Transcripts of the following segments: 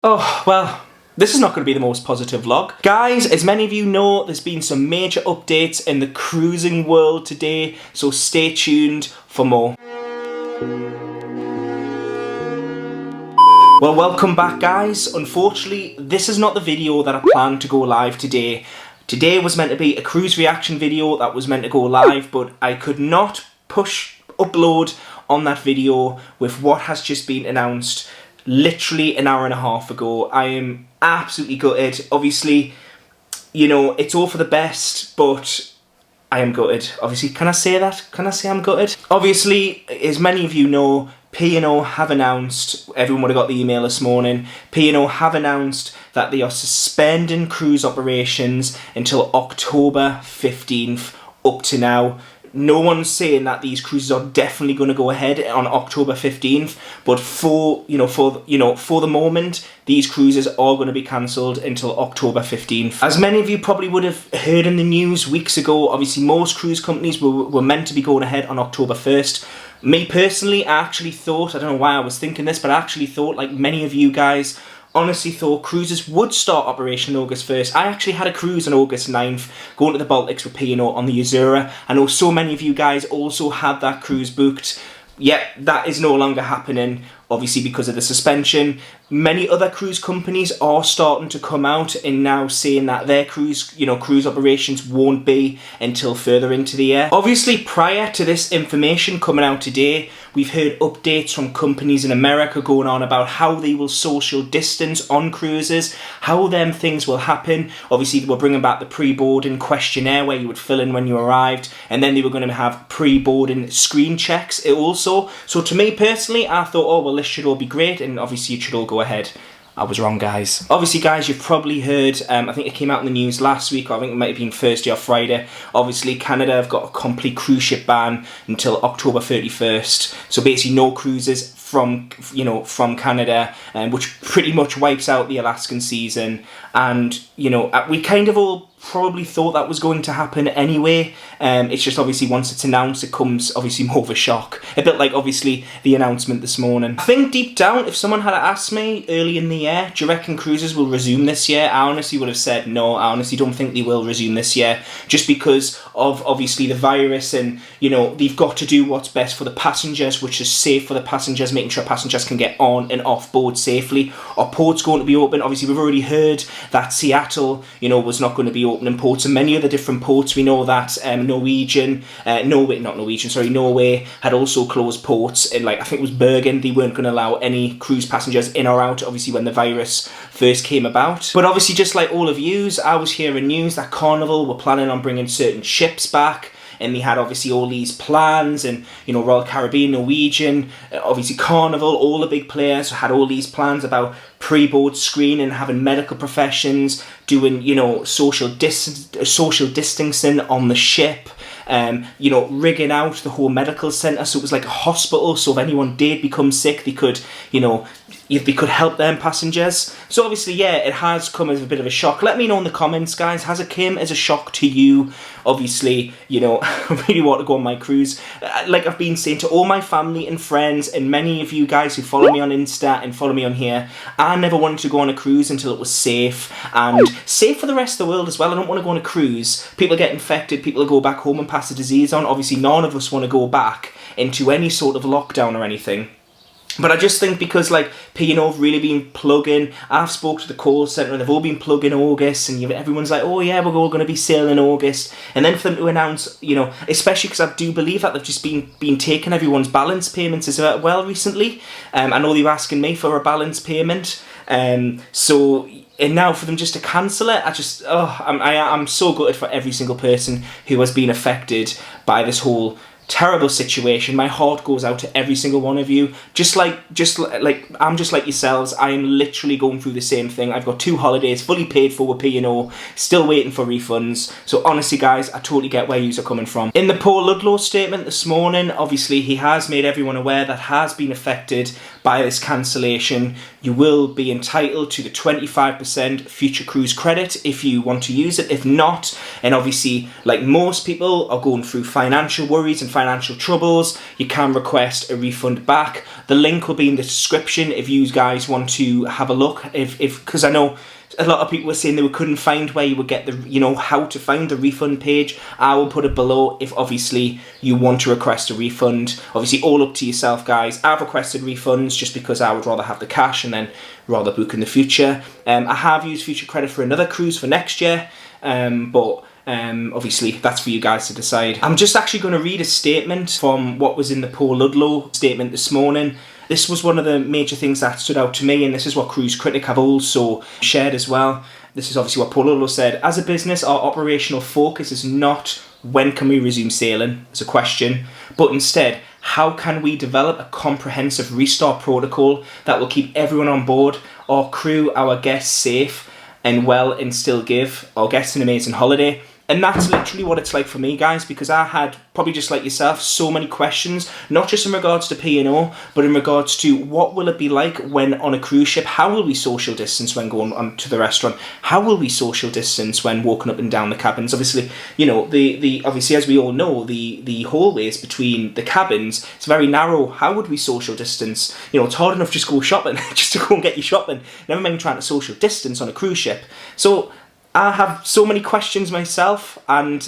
Oh, well, this is not going to be the most positive vlog. Guys, as many of you know, there's been some major updates in the cruising world today, so stay tuned for more. Well, welcome back, guys. Unfortunately, this is not the video that I planned to go live today. Today was meant to be a cruise reaction video that was meant to go live, but I could not upload on that video with what has just been announced literally an hour and a half ago. I am absolutely gutted. Obviously, you know, it's all for the best, but I am gutted. Obviously, can I say that? Can I say I'm gutted? Obviously, as many of you know, P&O have announced, everyone would have got the email this morning, P&O have announced that they are suspending cruise operations until October 15th up to now. No one's saying that these cruises are definitely going to go ahead on October 15th, but for the moment, these cruises are going to be cancelled until October 15th. As many of you probably would have heard in the news weeks ago, obviously most cruise companies were meant to be going ahead on October 1st. Me personally, I actually thought, I don't know why I was thinking this, but I actually thought, like many of you guys, honestly thought cruises would start operation August 1st. I actually had a cruise on August 9th, going to the Baltics with P&O on the Azura. I know so many of you guys also had that cruise booked. Yet that is no longer happening, obviously because of the suspension. Many other cruise companies are starting to come out and now saying that their cruise operations won't be until further into the year. Obviously, prior to this information coming out today, we've heard updates from companies in America going on about how they will social distance on cruises, how them things will happen. Obviously, they were bringing back the pre-boarding questionnaire where you would fill in when you arrived, and then they were going to have pre-boarding screen checks also. So to me personally, I thought, oh, well, this should all be great, and obviously it should all go ahead. I was wrong, guys. Obviously, guys, you've probably heard, I think it came out in the news last week, or I think it might have been Thursday or Friday. Obviously, Canada have got a complete cruise ship ban until October 31st. So basically no cruises from Canada, which pretty much wipes out the Alaskan season. And, you know, we kind of all probably thought that was going to happen anyway. It's just obviously once it's announced, it comes obviously more of a shock. A bit like obviously the announcement this morning. I think deep down, if someone had asked me early in the year, do you reckon cruises will resume this year? I honestly would have said no. I honestly don't think they will resume this year, just because of obviously the virus, and you know they've got to do what's best for the passengers, which is safe for the passengers, making sure passengers can get on and off board safely. Our port's going to be open. Obviously, we've already heard that Seattle, was not going to be opening ports, and many other different ports. We know that Norway had also closed ports, and like I think it was Bergen, they weren't going to allow any cruise passengers in or out, obviously when the virus first came about. But obviously, just like all of yous, I was hearing news that Carnival were planning on bringing certain ships back, and they had obviously all these plans, and Royal Caribbean, Norwegian, obviously Carnival, all the big players had all these plans about pre-board screening, having medical professions, doing social distancing on the ship, rigging out the whole medical centre so it was like a hospital, so if anyone did become sick, they could they could help them passengers. So obviously, yeah, it has come as a bit of a shock. Let me know in the comments, guys, has it come as a shock to you? Obviously, I really want to go on my cruise. Like I've been saying to all my family and friends, and many of you guys who follow me on Insta and follow me on here, I never wanted to go on a cruise until it was safe, and safe for the rest of the world as well. I don't want to go on a cruise. People get infected, people go back home and pass the disease on. Obviously, none of us want to go back into any sort of lockdown or anything. But I just think because like P&O have really been plugging, I've spoke to the call centre and they've all been plugging August, and everyone's like, oh yeah, we're all going to be sailing in August. And then for them to announce, especially because I do believe that they've just been taking everyone's balance payments as well recently. I know they were asking me for a balance payment. And now for them just to cancel it, I'm so gutted for every single person who has been affected by this whole terrible situation. My heart goes out to every single one of you. Just like I'm just like yourselves. I am literally going through the same thing. I've got 2 holidays fully paid for with P&O, still waiting for refunds. So honestly, guys, I totally get where yous are coming from. In the Paul Ludlow statement this morning, obviously he has made everyone aware that has been affected buy this cancellation, you will be entitled to the 25% future cruise credit if you want to use it. If not, and obviously like most people are going through financial worries and financial troubles, you can request a refund back. The link will be in the description if you guys want to have a look, because I know a lot of people were saying they couldn't find where you would get the, you know, how to find the refund page. I will put it below if obviously you want to request a refund. Obviously all up to yourself, guys. I've requested refunds just because I would rather have the cash and then rather book in the future. I have used future credit for another cruise for next year, but obviously that's for you guys to decide. I'm just actually going to read a statement from what was in the Paul Ludlow statement this morning. This was one of the major things that stood out to me, and this is what Cruise Critic have also shared as well. This is obviously what Paul Ludlow said. As a business, our operational focus is not when can we resume sailing as a question, but instead, how can we develop a comprehensive restart protocol that will keep everyone on board, our crew, our guests safe and well, and still give our guests an amazing holiday. And that's literally what it's like for me, guys, because I had, probably just like yourself, so many questions, not just in regards to P&O, but in regards to what will it be like when on a cruise ship? How will we social distance when going on to the restaurant? How will we social distance when walking up and down the cabins? Obviously, you know, obviously, as we all know, the hallways between the cabins, it's very narrow. How would we social distance? You know, it's hard enough just to go shopping, just to go and get your shopping. Never mind trying to social distance on a cruise ship. So I have so many questions myself, and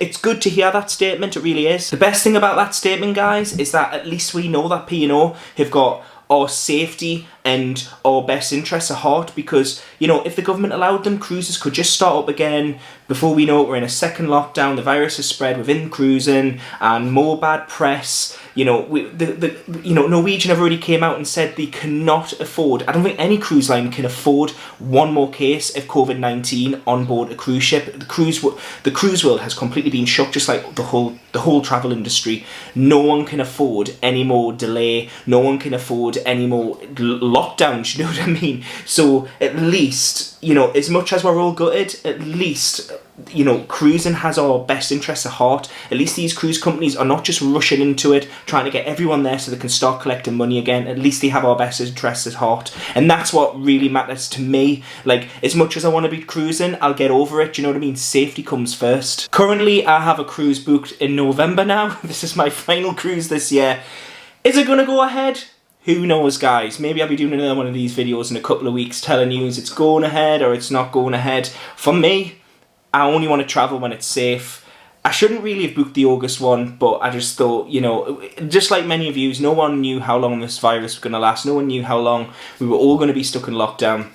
it's good to hear that statement, it really is. The best thing about that statement, guys, is that at least we know that P&O have got our safety and our best interests at heart, because, you know, if the government allowed them, cruises could just start up again. Before we know it, we're in a second lockdown, the virus has spread within cruising, and more bad press. You know, Norwegian have already came out and said they cannot afford, I don't think any cruise line can afford one more case of COVID-19 on board a cruise ship. The cruise world has completely been shocked, just like the whole travel industry. No one can afford any more delay. No one can afford any more lockdowns, you know what I mean? So at least, you know, as much as we're all gutted, at least, you know, cruising has our best interests at heart. At least these cruise companies are not just rushing into it, trying to get everyone there so they can start collecting money again. At least they have our best interests at heart. And that's what really matters to me. Like, as much as I want to be cruising, I'll get over it, you know what I mean? Safety comes first. Currently, I have a cruise booked in November now. This is my final cruise this year. Is it going to go ahead? Who knows, guys? Maybe I'll be doing another one of these videos in a couple of weeks telling you it's going ahead or it's not going ahead. For me, I only want to travel when it's safe. I shouldn't really have booked the August one, but I just thought, you know, just like many of you, no one knew how long this virus was going to last. No one knew how long we were all going to be stuck in lockdown.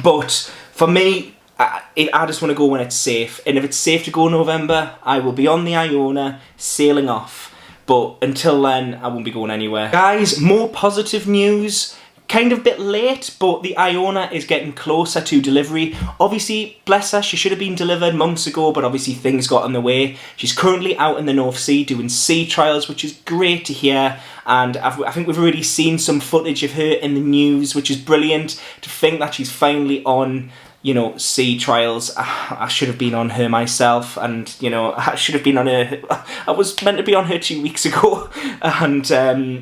But for me, I just want to go when it's safe. And if it's safe to go in November, I will be on the Iona sailing off. But until then, I won't be going anywhere. Guys, more positive news. Kind of a bit late, but the Iona is getting closer to delivery. Obviously, bless her, she should have been delivered months ago, but obviously things got in the way. She's currently out in the North Sea doing sea trials, which is great to hear. And I think we've already seen some footage of her in the news, which is brilliant. To think that she's finally on, you know, sea trials. I should have been on her myself, and, you know, I should have been on her. I was meant to be on her 2 weeks ago, and,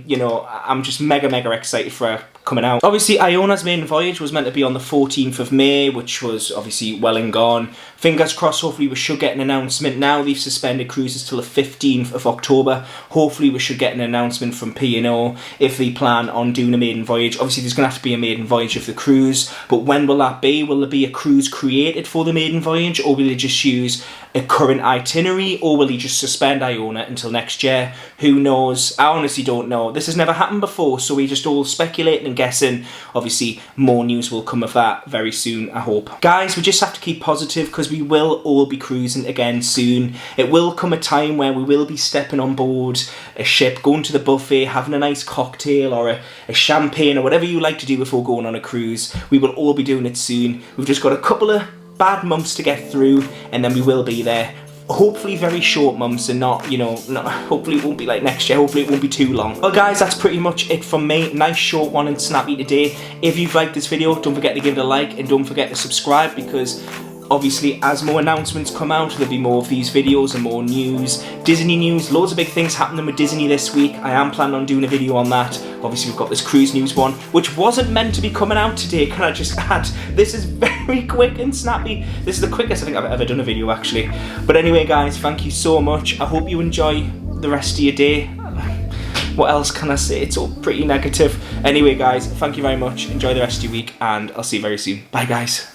you know, I'm just mega excited for her coming out. Obviously, Iona's main voyage was meant to be on the 14th of May, which was obviously well and gone. Fingers crossed, hopefully we should get an announcement now. They've suspended cruises till the 15th of October. Hopefully we should get an announcement from P&O if they plan on doing a maiden voyage. Obviously there's going to have to be a maiden voyage of the cruise, but when will that be? Will there be a cruise created for the maiden voyage, or will they just use a current itinerary, or will they just suspend Iona until next year? Who knows? I honestly don't know. This has never happened before, so we just all speculating and guessing. Obviously more news will come of that very soon, I hope. Guys, we just have to keep positive, because we will all be cruising again soon. It will come a time where we will be stepping on board a ship, going to the buffet, having a nice cocktail or a champagne or whatever you like to do before going on a cruise. We will all be doing it soon. We've just got a couple of bad months to get through, and then we will be there. Hopefully very short months, and not, you know, hopefully it won't be like next year. Hopefully it won't be too long. Well guys, that's pretty much it from me. Nice short one and snappy today. If you've liked this video, don't forget to give it a like, and don't forget to subscribe, because obviously, as more announcements come out, there'll be more of these videos and more news. Disney news, loads of big things happening with Disney this week. I am planning on doing a video on that. Obviously, we've got this cruise news one, which wasn't meant to be coming out today, can I just add? This is very quick and snappy. This is the quickest I think I've ever done a video, actually. But anyway, guys, thank you so much. I hope you enjoy the rest of your day. What else can I say? It's all pretty negative. Anyway, guys, thank you very much. Enjoy the rest of your week, and I'll see you very soon. Bye, guys.